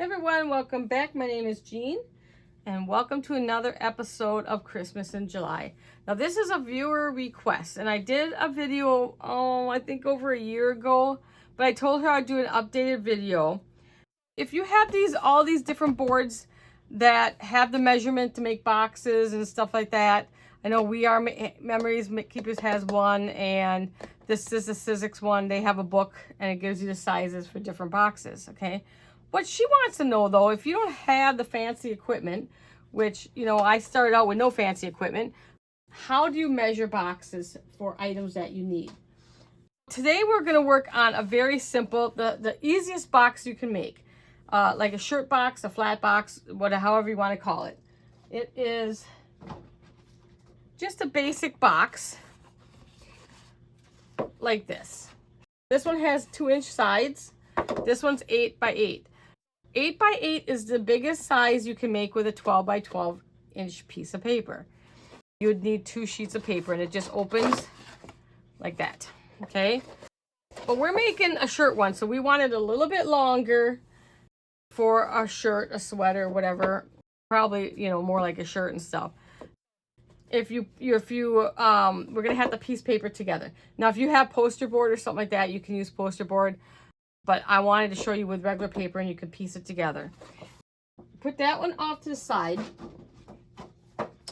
Hey everyone, welcome back. My name is Jean and welcome to another episode of Christmas in July. Now this is a viewer request and I did a video, I think over a year ago, but I told her I'd do an updated video. If you have all these different boards that have the measurement to make boxes and stuff like that, I know We Are Memories Keepers has one, and this is the Sizzix one. They have a book and it gives you the sizes for different boxes, okay? What she wants to know though, if you don't have the fancy equipment, which, you know, I started out with no fancy equipment, how do you measure boxes for items that you need? Today we're going to work on a very simple, the easiest box you can make. Like a shirt box, a flat box, however you want to call it. It is just a basic box like this. This one has 2-inch sides. This one's 8 by 8. 8 by 8 is the biggest size you can make with a 12 by 12 inch piece of paper. You would need 2 sheets of paper and it just opens like that, okay? But we're making a shirt one, so we want it a little bit longer for a shirt, a sweater, whatever. Probably, you know, more like a shirt and stuff. We're gonna have the piece paper together. Now, if you have poster board or something like that, you can use poster board. But I wanted to show you with regular paper and you can piece it together. Put that one off to the side.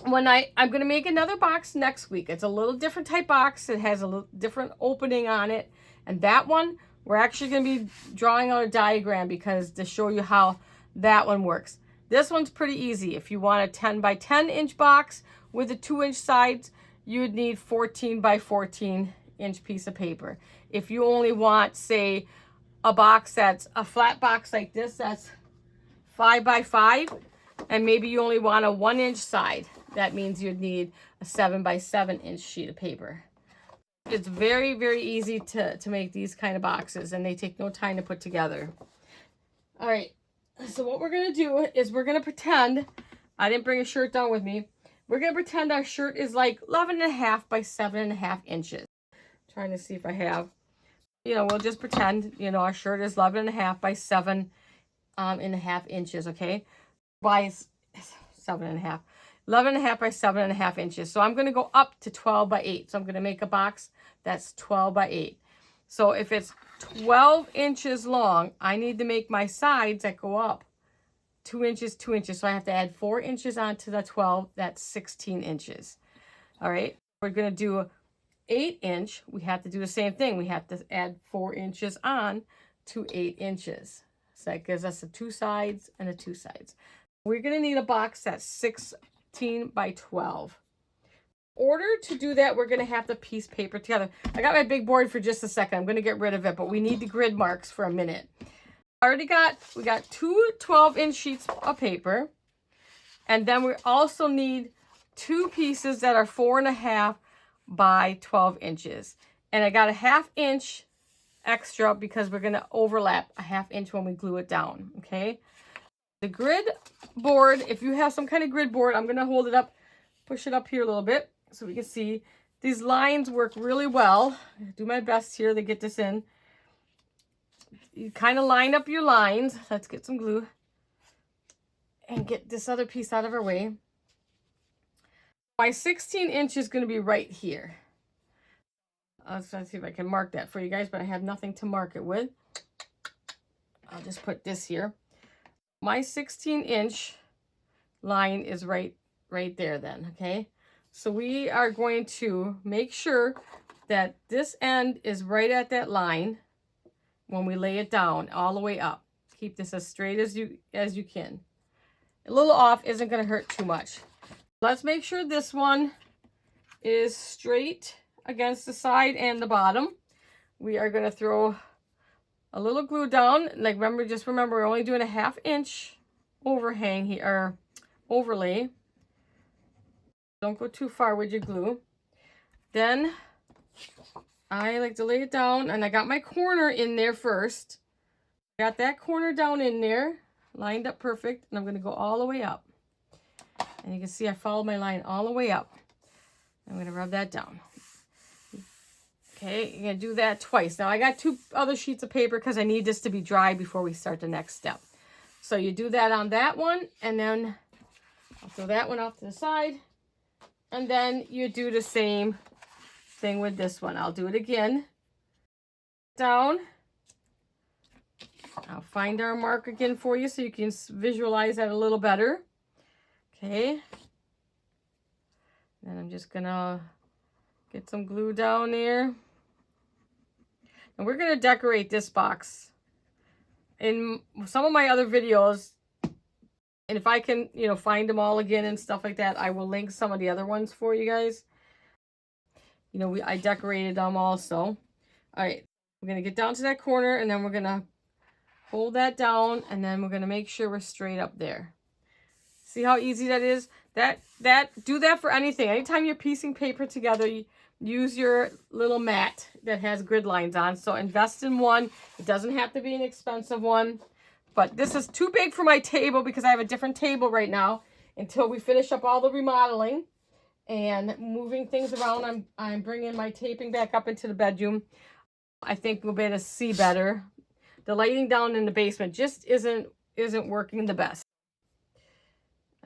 I'm going to make another box next week. It's a little different type box. It has a little different opening on it. And that one, we're actually going to be drawing out a diagram to show you how that one works. This one's pretty easy. If you want a 10 by 10 inch box with the 2-inch sides, you would need 14 by 14 inch piece of paper. If you only want, say, a box that's a flat box like this, that's 5 by 5, and maybe you only want a 1-inch side, that means you'd need a 7 by 7 inch sheet of paper. It's very, very easy to make these kind of boxes, and they take no time to put together. All right, so what we're going to do is we're going to pretend, I didn't bring a shirt down with me, we're going to pretend our shirt is like 11.5 by 7.5 inches. Trying to see if I have, you know, we'll just pretend, you know, our shirt is 11.5 by 7.5 inches, okay? By 7.5. 11.5 by 7.5 inches. So I'm going to go up to 12 by 8. So I'm going to make a box that's 12 by 8. So if it's 12 inches long, I need to make my sides that go up 2 inches, 2 inches. So I have to add 4 inches onto the 12. That's 16 inches. All right. We're going to do 8-inch, we have to do the same thing. We have to add 4 inches on to 8 inches. So that gives us the 2 sides and the 2 sides. We're going to need a box that's 16 by 12. In order to do that, we're going to have to piece paper together. I got my big board for just a second. I'm going to get rid of it, but we need the grid marks for a minute. We got 2 12-inch sheets of paper. And then we also need 2 pieces that are 4.5 by 12 inches. And I got a 1/2 inch extra because we're going to overlap a 1/2 inch when we glue it down, okay? The grid board, if you have some kind of grid board, I'm going to hold it up, push it up here a little bit so we can see. These lines work really well. I do my best here to get this in. You kind of line up your lines. Let's get some glue and get this other piece out of our way. My 16 inch is going to be right here. Let's see if I can mark that for you guys, but I have nothing to mark it with. I'll just put this here. My 16-inch line is right there then, okay? So we are going to make sure that this end is right at that line when we lay it down all the way up. Keep this as straight as you can. A little off isn't going to hurt too much. Let's make sure this one is straight against the side and the bottom. We are going to throw a little glue down. Like, remember, we're only doing a 1/2 inch overhang here, or overlay. Don't go too far with your glue. Then I like to lay it down, and I got my corner in there first. Got that corner down in there, lined up perfect, and I'm going to go all the way up. And you can see I followed my line all the way up. I'm going to rub that down. Okay, you're going to do that twice. Now, I got 2 other sheets of paper because I need this to be dry before we start the next step. So you do that on that one, and then I'll throw that one off to the side. And then you do the same thing with this one. I'll do it again. Down. I'll find our mark again for you so you can visualize that a little better. Okay. And I'm just gonna get some glue down there. And we're gonna decorate this box. In some of my other videos, and if I can, you know, find them all again and stuff like that, I will link some of the other ones for you guys. You know, I decorated them also. All right, we're gonna get down to that corner, and then we're gonna hold that down, and then we're gonna make sure we're straight up there. See how easy that is? Do that for anything. Anytime you're piecing paper together, you use your little mat that has grid lines on. So invest in one. It doesn't have to be an expensive one. But this is too big for my table because I have a different table right now until we finish up all the remodeling and moving things around. I'm bringing my taping back up into the bedroom. I think we'll be able to see better. The lighting down in the basement just isn't working the best.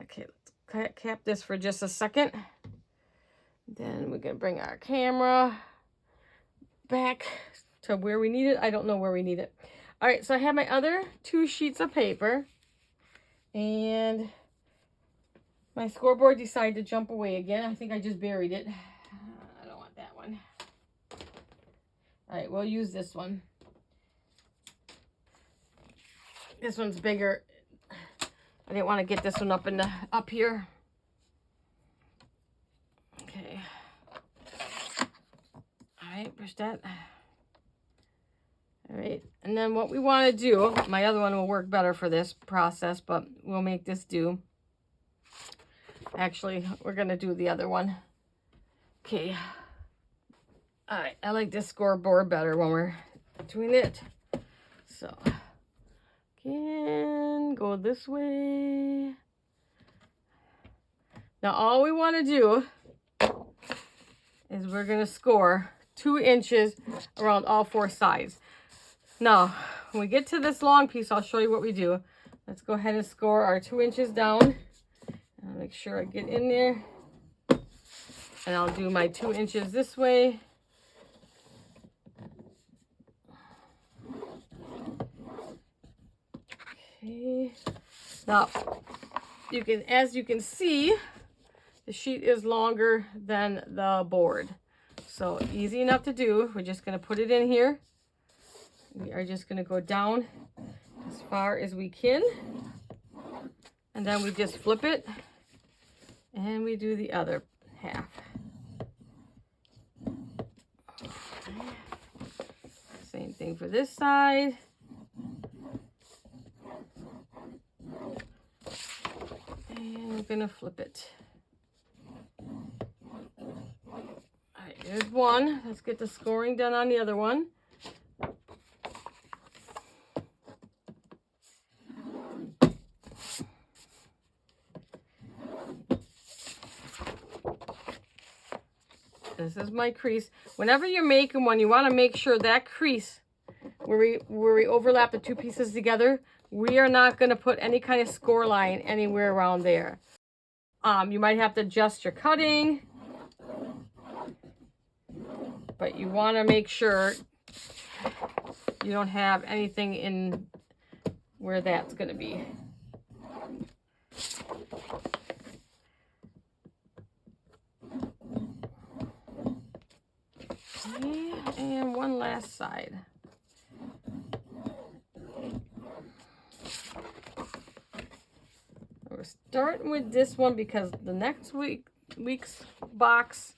Okay, let's cap this for just a second. Then we're going to bring our camera back to where we need it. I don't know where we need it. All right, so I have my other 2 sheets of paper. And my scoreboard decided to jump away again. I think I just buried it. I don't want that one. All right, we'll use this one. This one's bigger. I didn't want to get this one up here. Okay. All right, push that. All right, and then what we want to do, my other one will work better for this process, but we'll make this do. Actually, we're going to do the other one. Okay. All right, I like this scoreboard better when we're doing it. So, again, go this way. Now, all we want to do is we're going to score 2 inches around all 4 sides. Now, when we get to this long piece, I'll show you what we do. Let's go ahead and score our 2 inches down. I'll make sure I get in there. And I'll do my 2 inches this way. Okay. Now, as you can see, the sheet is longer than the board. So easy enough to do. We're just going to put it in here. We are just going to go down as far as we can. And then we just flip it. And we do the other half. Same thing for this side. And we're going to flip it. All right, there's one. Let's get the scoring done on the other one. This is my crease. Whenever you're making one, you want to make sure that crease where we overlap the 2 pieces together, we are not going to put any kind of score line anywhere around there. You might have to adjust your cutting, but you want to make sure you don't have anything in where that's going to be. Okay, and one last side. We're starting with this one because the next week's box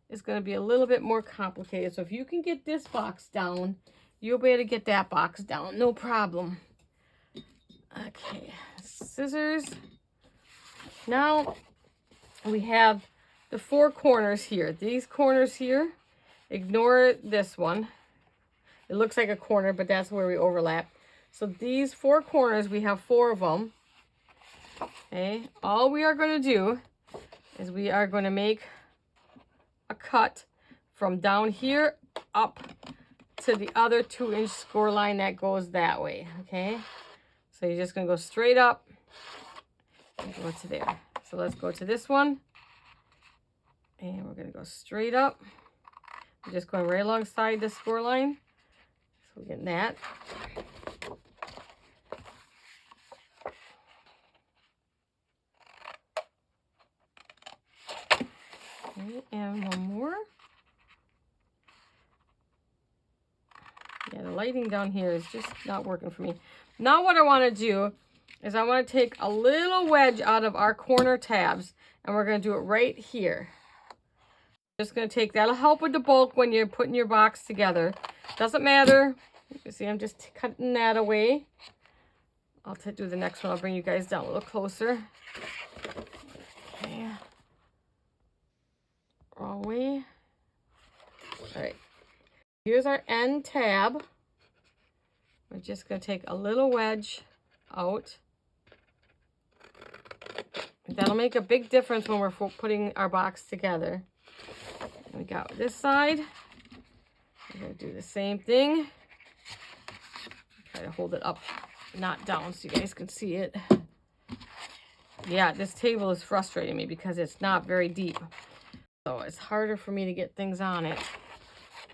is going to be a little bit more complicated. So if you can get this box down, you'll be able to get that box down. No problem. Okay, scissors. Now we have the 4 corners here. These corners here, ignore this one. It looks like a corner, but that's where we overlap. So these 4 corners, we have 4 of them. Okay, all we are going to do is we are going to make a cut from down here up to the other 2-inch score line that goes that way. Okay, So you're just gonna go straight up and go to there. So let's go to this one. And we're gonna go straight up. We're just going right alongside the score line. So we're getting that. Okay, and one more. Yeah, the lighting down here is just not working for me. Now what I want to do is I want to take a little wedge out of our corner tabs, and we're going to do it right here. Just going to take, that'll help with the bulk when you're putting your box together. Doesn't matter. You see, I'm just cutting that away. I'll do the next one. I'll bring you guys down a little closer. Okay. Wrong way. All right. Here's our end tab. We're just going to take a little wedge out. That'll make a big difference when we're putting our box together. We got this side. We're going to do the same thing. Try to hold it up, not down, so you guys can see it. Yeah, this table is frustrating me because it's not very deep. So it's harder for me to get things on it.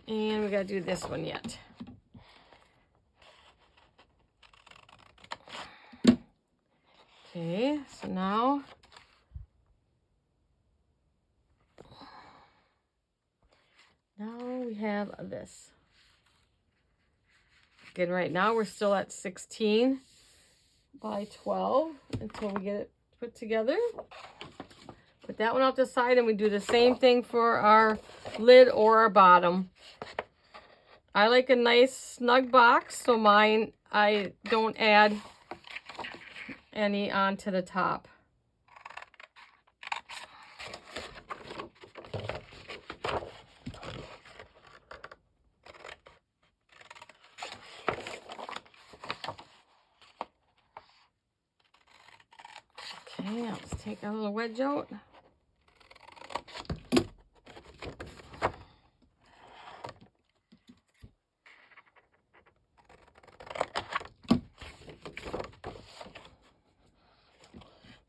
And we got to do this one yet. Okay, so now we have this. Again, right now we're still at 16 by 12 until we get it put together. Put that one off the side, and we do the same thing for our lid or our bottom. I like a nice snug box, so mine, I don't add any onto the top. Okay, let's take our little wedge out.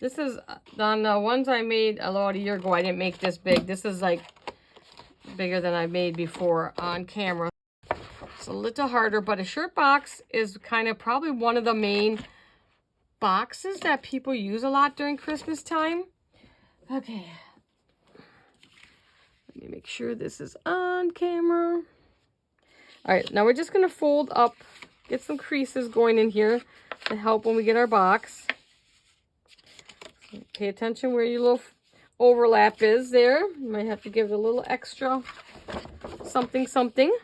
This is on the ones I made a year ago. I didn't make this big. This is like bigger than I made before on camera. It's a little harder, but a shirt box is kind of probably one of the main boxes that people use a lot during Christmas time. Okay. Let me make sure this is on camera. All right, now we're just going to fold up, get some creases going in here to help when we get our box. Pay attention where your little overlap is there. You might have to give it a little extra something, something.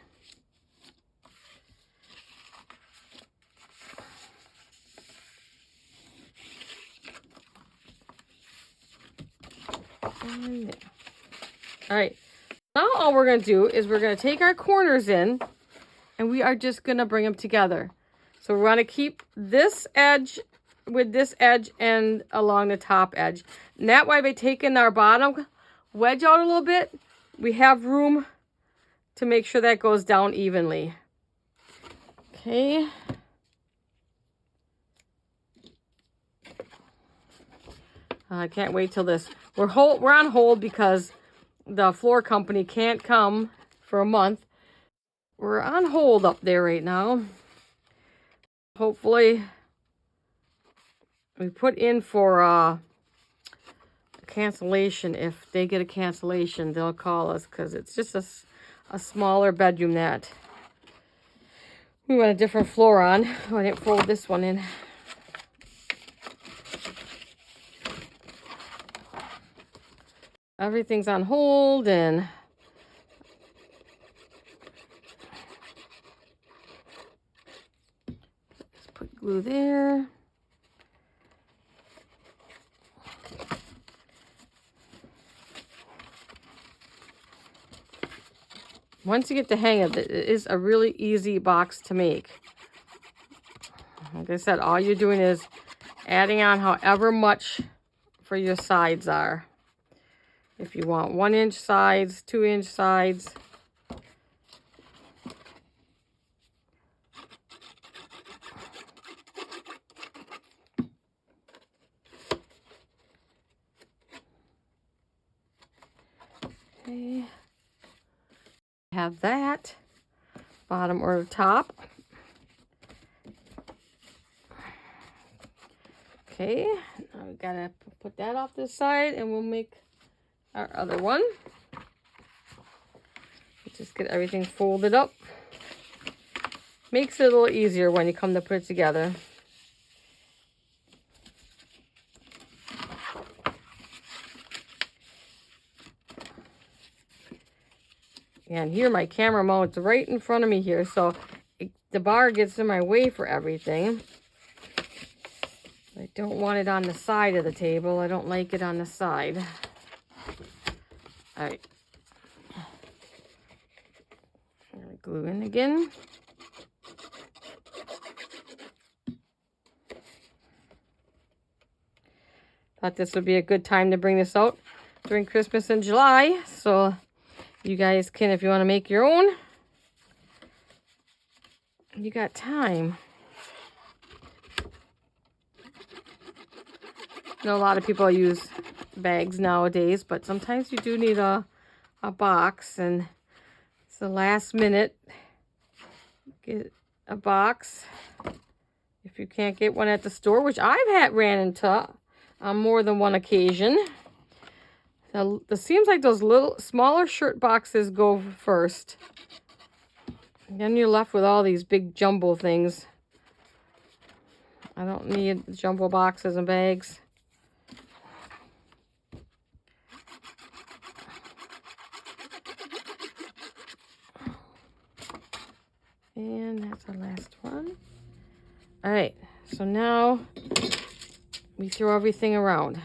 And there. All right, now all we're going to do is we're going to take our corners in, and we are just going to bring them together. So we want to keep this edge with this edge and along the top edge. And that way, by taking our bottom wedge out a little bit, we have room to make sure that goes down evenly. Okay. I can't wait till this. We're on hold because the floor company can't come for a month. We're on hold up there right now. Hopefully, we put in for a cancellation. If they get a cancellation, they'll call us because it's just a smaller bedroom that we want a different floor on. Oh, I didn't fold this one in. Everything's on hold, and just put glue there. Once you get the hang of it, it is a really easy box to make. Like I said, all you're doing is adding on however much for your sides are. If you want 1-inch sides, 2-inch sides. Okay. Have that bottom or top. Okay, now we gotta put that off this side and we'll make our other one. Just get everything folded up. Makes it a little easier when you come to put it together. And here my camera mount's right in front of me here, so the bar gets in my way for everything. I don't want it on the side of the table. I don't like it on the side. All right. Glue in again. Thought this would be a good time to bring this out during Christmas in July. So you guys can, if you want to make your own, you got time. I know a lot of people use bags nowadays, but sometimes you do need a box, and it's the last minute. Get a box if you can't get one at the store, which I've ran into on more than one occasion. Now, it seems like those little smaller shirt boxes go first. And then you're left with all these big jumbo things. I don't need jumbo boxes and bags. And that's our last one. All right, so now we throw everything around.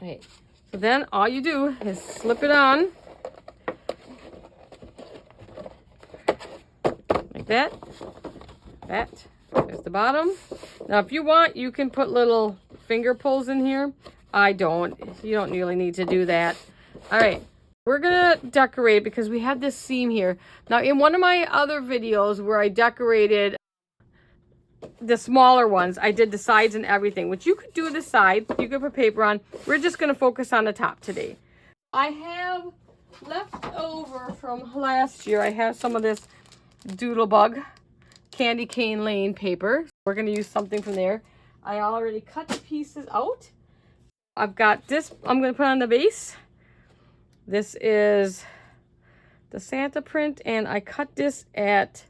All right, so then all you do is slip it on. Like that. There's the bottom. Now, if you want, you can put little finger pulls in here. I don't. You don't really need to do that. All right. We're going to decorate because we had this seam here. Now, in one of my other videos where I decorated the smaller ones, I did the sides and everything, which you could do the side. You could put paper on. We're just going to focus on the top today. I have left over from last year, I have some of this Doodlebug Candy Cane Lane paper. We're going to use something from there. I already cut the pieces out. I've got this I'm going to put on the base. This is the Santa print, and I cut this at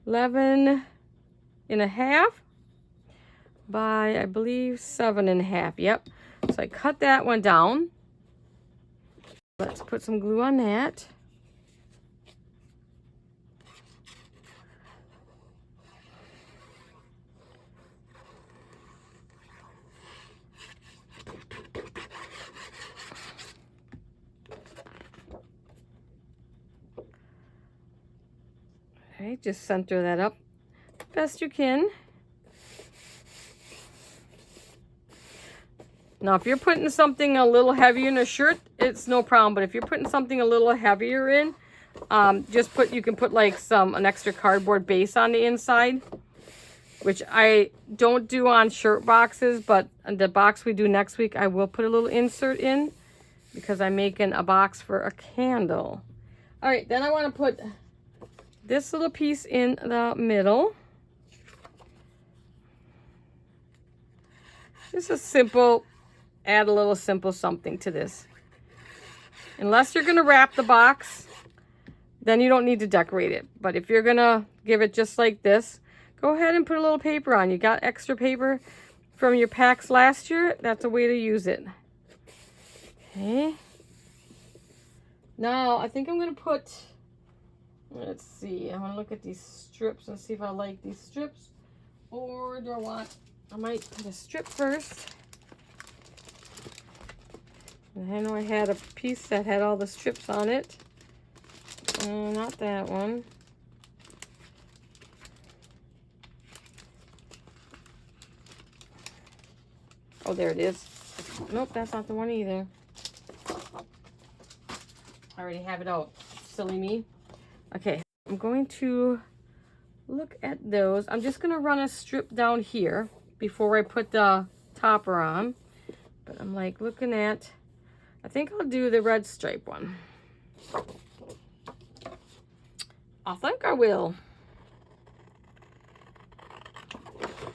11.5 by, I believe, 7.5. Yep. So I cut that one down. Let's put some glue on that. Okay, just center that up best you can. Now, if you're putting something a little heavier in a shirt, it's no problem. But if you're putting something a little heavier in, you can put like an extra cardboard base on the inside, which I don't do on shirt boxes, but on the box we do next week, I will put a little insert in because I'm making a box for a candle. All right, then I want to put this little piece in the middle. Just a simple, add a little simple something to this. Unless you're going to wrap the box, then you don't need to decorate it. But if you're going to give it just like this, go ahead and put a little paper on. You got extra paper from your packs last year, that's a way to use it. Okay. Now, I think I'm going to put, let's see, I want to look at these strips and see if I like these strips. Or do I might put a strip first. And I know I had a piece that had all the strips on it. Not that one. Oh, there it is. Nope, that's not the one either. I already have it out. Silly me. Okay, I'm going to look at those. I'm just going to run a strip down here before I put the topper on. But I'm like looking at I think I'll do the red stripe one. I think I will.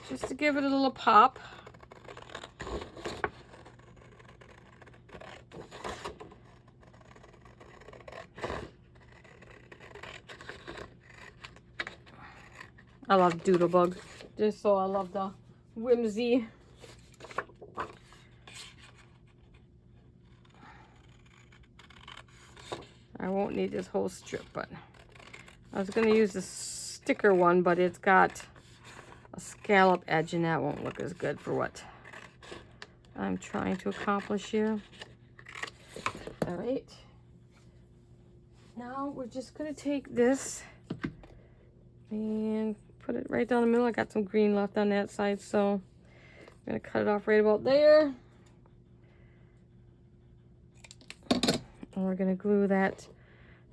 Just to give it a little pop. I love Doodlebug. Just so I love the whimsy. I won't need this whole strip, but I was going to use the sticker one, but it's got a scallop edge and that won't look as good for what I'm trying to accomplish here. All right. Now we're just going to take this and put it right down the middle. I got some green left on that side, so I'm going to cut it off right about there. And we're going to glue that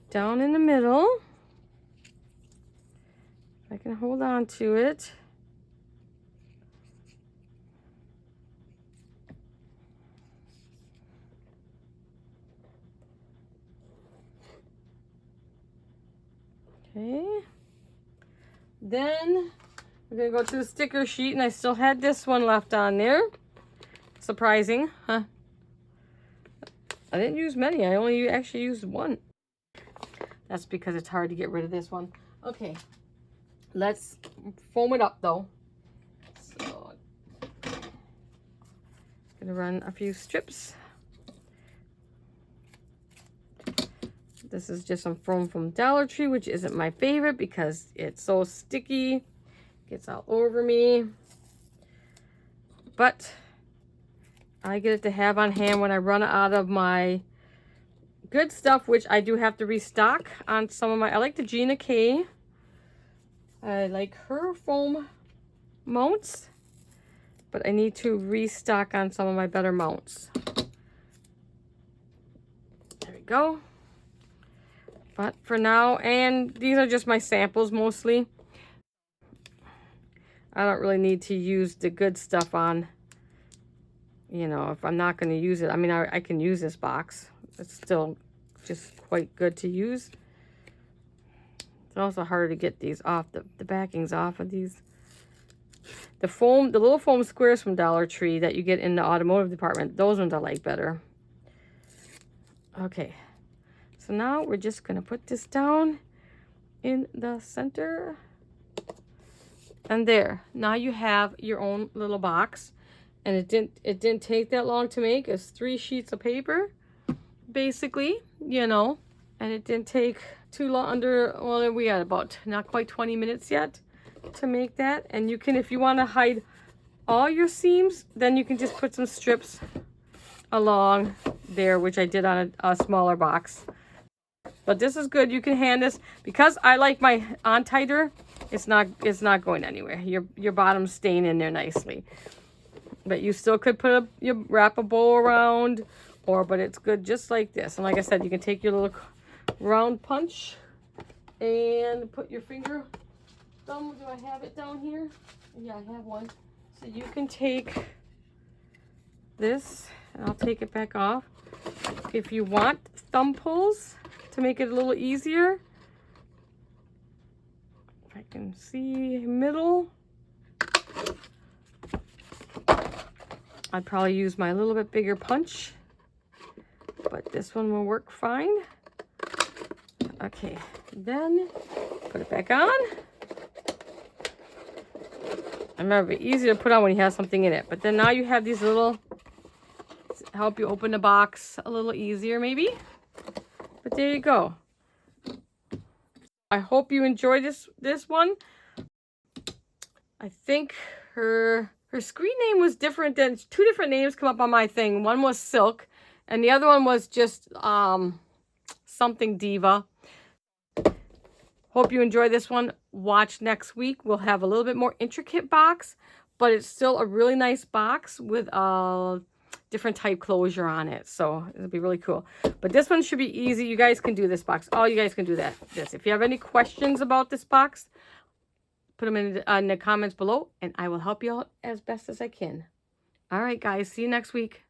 down in the middle. If I can hold on to it. Okay. Then we're going to go to the sticker sheet, and I still had this one left on there. Surprising, huh? I didn't use many. I only actually used one. That's because it's hard to get rid of this one. Okay, let's foam it up though. So, I'm gonna run a few strips. This is just some foam from Dollar Tree, which isn't my favorite because it's so sticky. Gets all over me. But I get it to have on hand when I run out of my good stuff, which I do have to restock on some of my, I like the Gina K. I like her foam mounts, but I need to restock on some of my better mounts. There we go. But for now, and these are just my samples mostly. I don't really need to use the good stuff on, you know, if I'm not going to use it. I mean, I can use this box. It's still just quite good to use. It's also hard to get these off, the backings off of these. The foam, the little foam squares from Dollar Tree that you get in the automotive department, those ones I like better. Okay, so now we're just going to put this down in the center. And there, now you have your own little box. And it didn't take that long to make. It's 3 sheets of paper, basically, you know. And it didn't take too long, well, we had about not quite 20 minutes yet to make that. And you can, if you want to hide all your seams, then you can just put some strips along there, which I did on a smaller box. But this is good. You can hand this, because I like my on-tighter, it's not going anywhere. Your bottom's staying in there nicely. But you still could put you wrap a bow around, but it's good just like this. And like I said, you can take your little round punch and put your finger, thumb, do I have it down here? Yeah, I have one. So you can take this, and I'll take it back off. If you want thumb pulls to make it a little easier, if I can see middle, I'd probably use my little bit bigger punch, but this one will work fine. Okay, then put it back on. I remember, easy to put on when you have something in it, but then now you have these little, help you open the box a little easier maybe. But there you go. I hope you enjoyed this one. I think her screen name was different. Than 2 different names come up on my thing. One was Silk, and the other one was just something Diva. Hope you enjoy this one. Watch next week. We'll have a little bit more intricate box, but it's still a really nice box with a different type closure on it. So it'll be really cool. But this one should be easy. You guys can do this box. All you guys can do this. If you have any questions about this box, put them in the comments below, and I will help you out as best as I can. All right, guys. See you next week.